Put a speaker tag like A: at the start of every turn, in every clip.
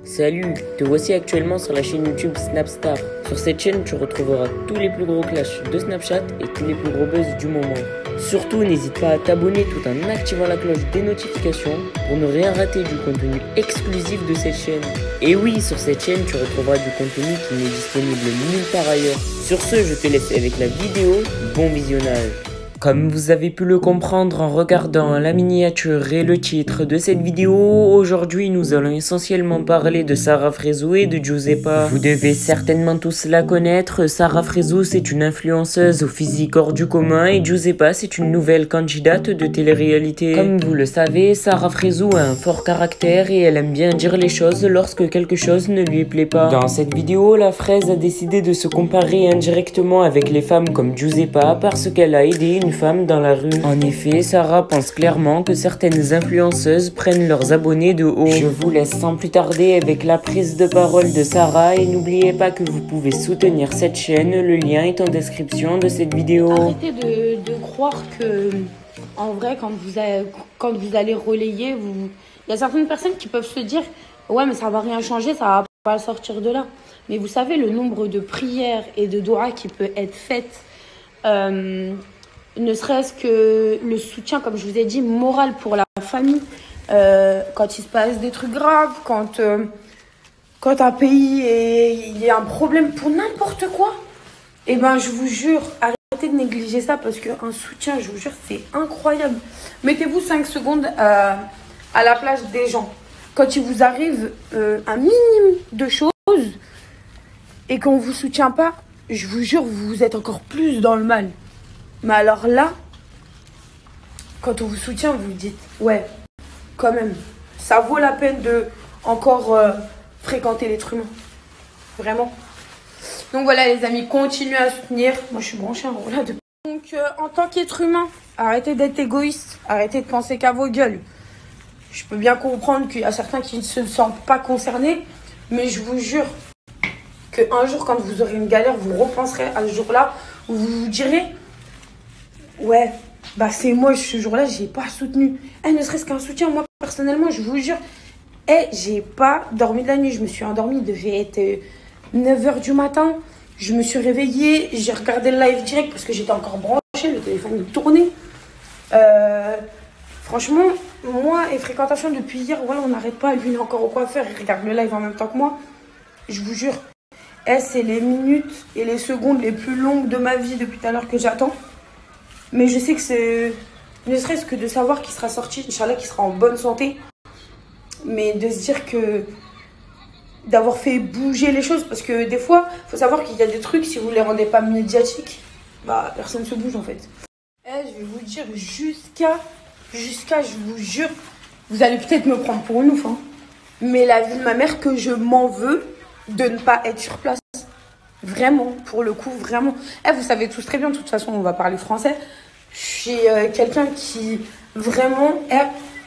A: Salut, te voici actuellement sur la chaîne YouTube Snapstar. Sur cette chaîne, tu retrouveras tous les plus gros clashs de Snapchat et tous les plus gros buzz du moment. Surtout, n'hésite pas à t'abonner tout en activant la cloche des notifications pour ne rien rater du contenu exclusif de cette chaîne. Et oui, sur cette chaîne, tu retrouveras du contenu qui n'est disponible nulle part ailleurs. Sur ce, je te laisse avec la vidéo. Bon visionnage. Comme vous avez pu le comprendre en regardant la miniature et le titre de cette vidéo, aujourd'hui nous allons essentiellement parler de Sara Frézou et de Giuseppa. Vous devez certainement tous la connaître. Sara Frézou, c'est une influenceuse au physique hors du commun et Giuseppa, c'est une nouvelle candidate de télé-réalité. Comme vous le savez, Sara Frézou a un fort caractère et elle aime bien dire les choses lorsque quelque chose ne lui plaît pas. Dans cette vidéo, la fraise a décidé de se comparer indirectement avec les femmes comme Giuseppa parce qu'elle a aidé une femme dans la rue. En effet, Sara pense clairement que certaines influenceuses prennent leurs abonnés de haut. Je vous laisse sans plus tarder avec la prise de parole de Sara et n'oubliez pas que vous pouvez soutenir cette chaîne, le lien est en description de cette vidéo.
B: Arrêtez de croire que, en vrai, quand vous allez relayer, il y a certaines personnes qui peuvent se dire « Ouais, mais ça va rien changer, ça va pas sortir de là. » Mais vous savez, le nombre de prières et de doigts qui peut être faites, ne serait-ce que le soutien, comme je vous ai dit, moral pour la famille, quand il se passe des trucs graves, quand un pays il y a un problème pour n'importe quoi, et ben je vous jure, arrêtez de négliger ça parce qu'un soutien, je vous jure, c'est incroyable. Mettez-vous 5 secondes à la place des gens. Quand il vous arrive un minimum de choses et qu'on ne vous soutient pas, je vous jure, vous êtes encore plus dans le mal. Mais alors là, quand on vous soutient, vous vous dites, ouais, quand même, ça vaut la peine de encore fréquenter l'être humain. Vraiment. Donc voilà les amis, continuez à soutenir. Moi je suis branchée un roulade de... Donc en tant qu'être humain, arrêtez d'être égoïste, arrêtez de penser qu'à vos gueules. Je peux bien comprendre qu'il y a certains qui ne se sentent pas concernés, mais je vous jure qu'un jour quand vous aurez une galère, vous repenserez à ce jour-là où vous vous direz... Ouais, bah c'est moi, ce jour-là, j'ai pas soutenu. Ne serait-ce qu'un soutien, moi, personnellement, je vous jure. J'ai pas dormi de la nuit. Je me suis endormie, il devait être 9h du matin. Je me suis réveillée, j'ai regardé le live direct parce que j'étais encore branchée, le téléphone il tournait. Franchement, moi et Fréquentation, depuis hier, voilà, on n'arrête pas. Lui, il est encore au coiffeur, il regarde le live en même temps que moi. Je vous jure, c'est les minutes et les secondes les plus longues de ma vie depuis tout à l'heure que j'attends. Mais je sais que c'est... Ne serait-ce que de savoir qu'il sera sorti, Inch'Allah, qu'il sera en bonne santé. Mais de se dire que... D'avoir fait bouger les choses. Parce que des fois, il faut savoir qu'il y a des trucs, si vous ne les rendez pas médiatiques, bah personne ne se bouge en fait. Je vais vous dire, jusqu'à, je vous jure, vous allez peut-être me prendre pour une ouf, hein. Mais la vie de ma mère, que je m'en veux de ne pas être sur place. Vraiment, pour le coup, vraiment. Vous savez tous très bien, de toute façon, on va parler français. Je suis quelqu'un qui, vraiment,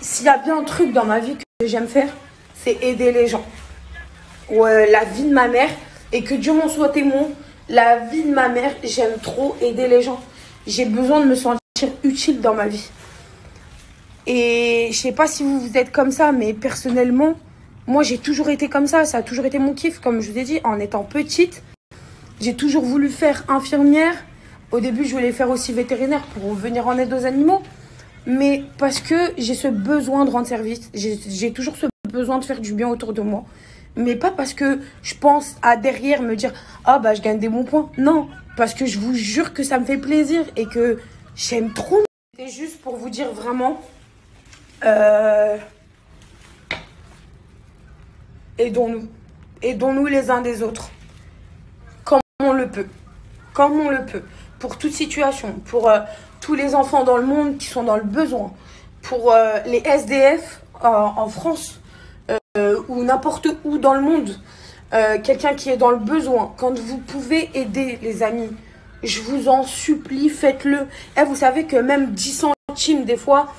B: s'il y a bien un truc dans ma vie que j'aime faire, c'est aider les gens. La vie de ma mère, et que Dieu m'en soit témoin, la vie de ma mère, j'aime trop aider les gens. J'ai besoin de me sentir utile dans ma vie. Et je sais pas si vous êtes comme ça, mais personnellement, moi, j'ai toujours été comme ça. Ça a toujours été mon kiff, comme je vous ai dit, en étant petite. J'ai toujours voulu faire infirmière. Au début, je voulais faire aussi vétérinaire pour venir en aide aux animaux. Mais parce que j'ai ce besoin de rendre service. J'ai toujours ce besoin de faire du bien autour de moi. Mais pas parce que je pense à derrière me dire « Ah bah je gagne des bons points ». Non, parce que je vous jure que ça me fait plaisir et que j'aime trop. C'est juste pour vous dire vraiment... Aidons-nous. Aidons-nous les uns des autres. On le peut, comme on le peut, pour toute situation, pour tous les enfants dans le monde qui sont dans le besoin, pour les SDF en France ou n'importe où dans le monde, quelqu'un qui est dans le besoin, quand vous pouvez aider les amis, je vous en supplie, faites-le. Vous savez que même 10 centimes des fois,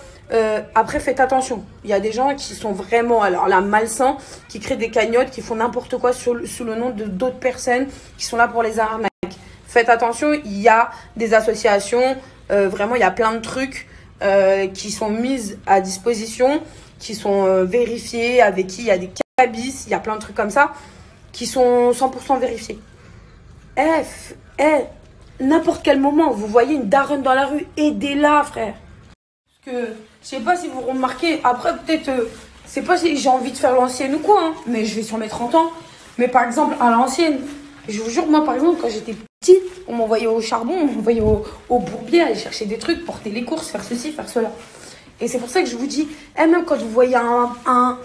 B: après faites attention, il y a des gens qui sont vraiment, alors là, malsains, qui créent des cagnottes, qui font n'importe quoi sous le nom de d'autres personnes qui sont là pour les arnaques. Faites attention, il y a des associations, vraiment il y a plein de trucs qui sont mises à disposition, qui sont vérifiés, avec qui il y a des cannabis, il y a plein de trucs comme ça qui sont 100% vérifiés. N'importe quel moment, vous voyez une daronne dans la rue, aidez-la, frère. Parce que, je sais pas si vous remarquez, après peut-être, c'est pas si j'ai envie de faire l'ancienne ou quoi, hein, mais je vais sur mes 30 ans. Mais par exemple, à l'ancienne, je vous jure, moi par exemple, quand j'étais petite, on m'envoyait au charbon, on m'envoyait au bourbier, aller chercher des trucs, porter les courses, faire ceci, faire cela. Et c'est pour ça que je vous dis, même quand vous voyez un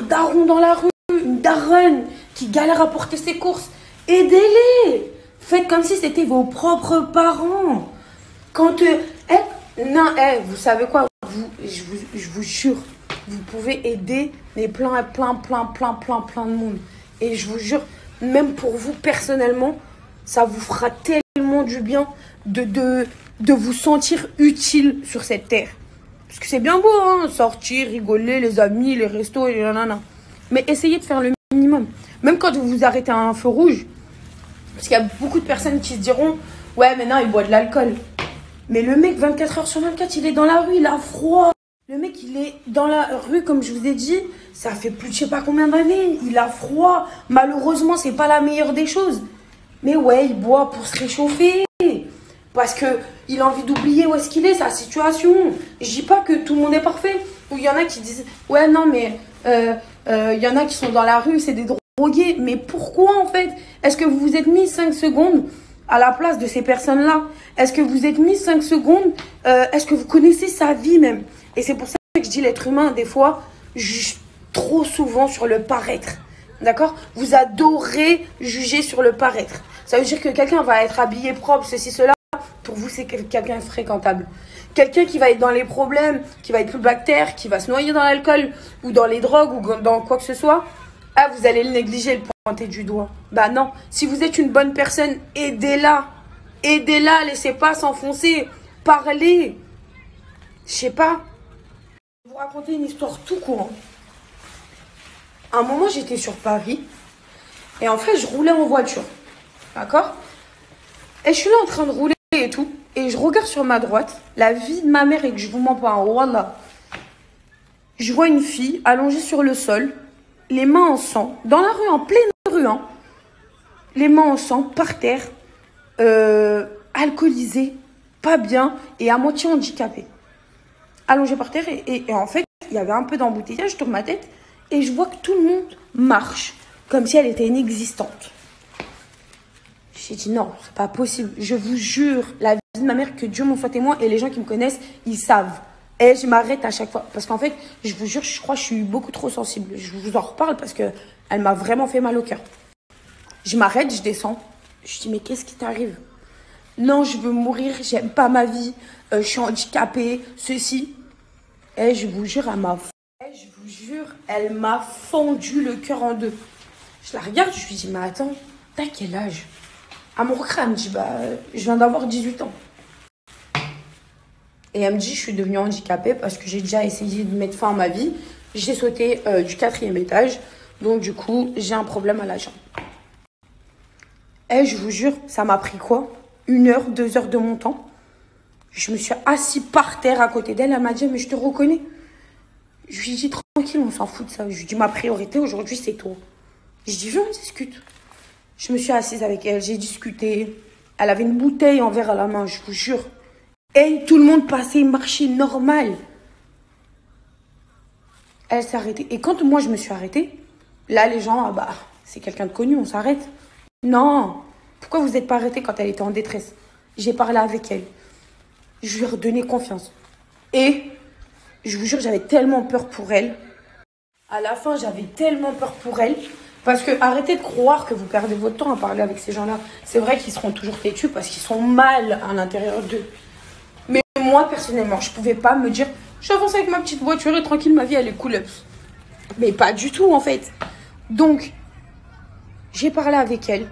B: daron dans la rue, une daronne qui galère à porter ses courses, aidez-les. Faites comme si c'était vos propres parents. Quand vous savez quoi, je vous jure, vous pouvez aider mais plein de monde. Et je vous jure, même pour vous personnellement, ça vous fera tellement du bien de vous sentir utile sur cette terre. Parce que c'est bien beau, hein, sortir, rigoler, les amis, les restos, et nanana. Mais essayez de faire le minimum. Même quand vous vous arrêtez à un feu rouge, parce qu'il y a beaucoup de personnes qui se diront « Ouais, maintenant, il boit de l'alcool. » Mais le mec, 24 heures sur 24, il est dans la rue, il a froid. Le mec, il est dans la rue, comme je vous ai dit, ça fait plus de je sais pas combien d'années. Il a froid. Malheureusement, c'est pas la meilleure des choses. Mais ouais, il boit pour se réchauffer. Parce qu'il a envie d'oublier où est-ce qu'il est, sa situation. Je dis pas que tout le monde est parfait. Ou il y en a qui disent « Ouais, non, mais il y en a qui sont dans la rue, c'est des drogués. » Mais pourquoi, en fait? Est-ce que vous vous êtes mis 5 secondes à la place de ces personnes-là? Est-ce que vous êtes mis 5 secondes est-ce que vous connaissez sa vie même? Et c'est pour ça que je dis l'être humain, des fois, juge trop souvent sur le paraître. D'accord? Vous adorez juger sur le paraître. Ça veut dire que quelqu'un va être habillé propre, ceci, cela. Pour vous, c'est quelqu'un de fréquentable. Quelqu'un qui va être dans les problèmes, qui va être plus bactère, qui va se noyer dans l'alcool ou dans les drogues ou dans quoi que ce soit, vous allez le négliger, le pointer du doigt. Bah non. Si vous êtes une bonne personne, aidez-la. Aidez-la, laissez pas s'enfoncer. Parlez. Je sais pas. Je vais vous raconter une histoire tout court. À un moment, j'étais sur Paris. Et en fait, je roulais en voiture. D'accord? Et je suis là en train de rouler et tout. Et je regarde sur ma droite, la vie de ma mère, et que je vous mens pas, wallah. Je vois une fille allongée sur le sol, les mains en sang, dans la rue, en pleine rue, hein. Les mains en sang, par terre, alcoolisée, pas bien, et à moitié handicapée. Allongée par terre, et en fait, il y avait un peu d'embouteillage sur ma tête, et je vois que tout le monde marche, comme si elle était inexistante. J'ai dit non, c'est pas possible. Je vous jure, la vie de ma mère, que Dieu m'en soit témoin, et les gens qui me connaissent, ils savent. Et je m'arrête à chaque fois. Parce qu'en fait, je vous jure, je crois que je suis beaucoup trop sensible. Je vous en reparle parce qu'elle m'a vraiment fait mal au cœur. Je m'arrête, je descends. Je dis, mais qu'est-ce qui t'arrive? Non, je veux mourir, j'aime pas ma vie, je suis handicapée, ceci. Et je vous jure, elle m'a fendu le cœur en deux. Je la regarde, je lui dis, mais attends, t'as quel âge? À mon recra, elle me dit, je viens d'avoir 18 ans. Et elle me dit, je suis devenue handicapée parce que j'ai déjà essayé de mettre fin à ma vie. J'ai sauté du 4e étage. Donc, du coup, j'ai un problème à la jambe. Et je vous jure, ça m'a pris quoi? 1 heure, 2 heures de mon temps. Je me suis assise par terre à côté d'elle. Elle m'a dit, mais je te reconnais. Je lui ai dit, tranquille, on s'en fout de ça. Je lui ai dit, ma priorité aujourd'hui, c'est toi. Je dis, viens, on discute. Je me suis assise avec elle, j'ai discuté. Elle avait une bouteille en verre à la main, je vous jure. Et tout le monde passait, marchait normal. Elle s'est arrêtée. Et quand moi, je me suis arrêtée, là, les gens, c'est quelqu'un de connu, on s'arrête. Non. Pourquoi vous n'êtes pas arrêté quand elle était en détresse? J'ai parlé avec elle. Je lui ai redonné confiance. Et je vous jure, j'avais tellement peur pour elle. À la fin, j'avais tellement peur pour elle. Parce que arrêtez de croire que vous perdez votre temps à parler avec ces gens-là. C'est vrai qu'ils seront toujours têtus parce qu'ils sont mal à l'intérieur d'eux. Mais moi, personnellement, je pouvais pas me dire j'avance avec ma petite voiture et tranquille, ma vie, elle est cool. Mais pas du tout, en fait. Donc, j'ai parlé avec elle.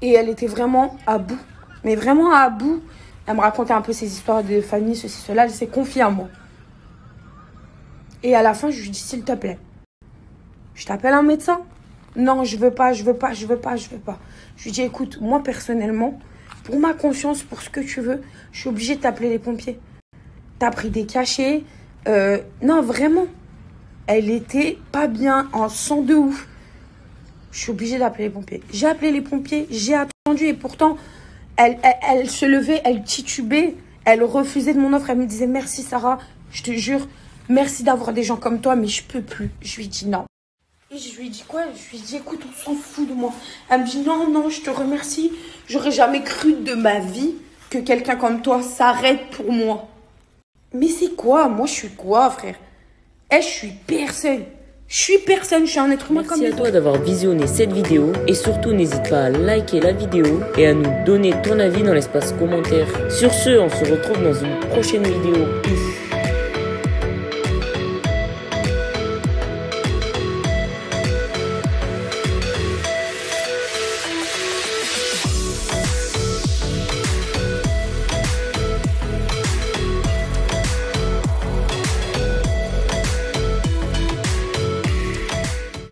B: Et elle était vraiment à bout. Mais vraiment à bout. Elle me racontait un peu ses histoires de famille, ceci, cela. Elle s'est confiée à moi. Et à la fin, je lui dis, s'il te plaît, je t'appelle un médecin? Non, je veux pas. Je lui dis, écoute, moi, personnellement, pour ma conscience, pour ce que tu veux, je suis obligée de t'appeler les pompiers. T'as pris des cachets. Non, vraiment. Elle était pas bien, en sang de ouf. Je suis obligée d'appeler les pompiers. J'ai appelé les pompiers, j'ai attendu et pourtant, elle se levait, elle titubait, elle refusait de mon offre. Elle me disait merci Sarah, je te jure, merci d'avoir des gens comme toi, mais je peux plus. Je lui dis non. Et je lui dis quoi? Je lui dis écoute, on s'en fout de moi. Elle me dit non, non, je te remercie. J'aurais jamais cru de ma vie que quelqu'un comme toi s'arrête pour moi. Mais c'est quoi? Moi, je suis quoi, frère? Je suis personne. Je suis personne, je suis un être humain comme les autres.
A: Merci à toi d'avoir visionné cette vidéo et surtout n'hésite pas à liker la vidéo et à nous donner ton avis dans l'espace commentaire. Sur ce, on se retrouve dans une prochaine vidéo. Peace.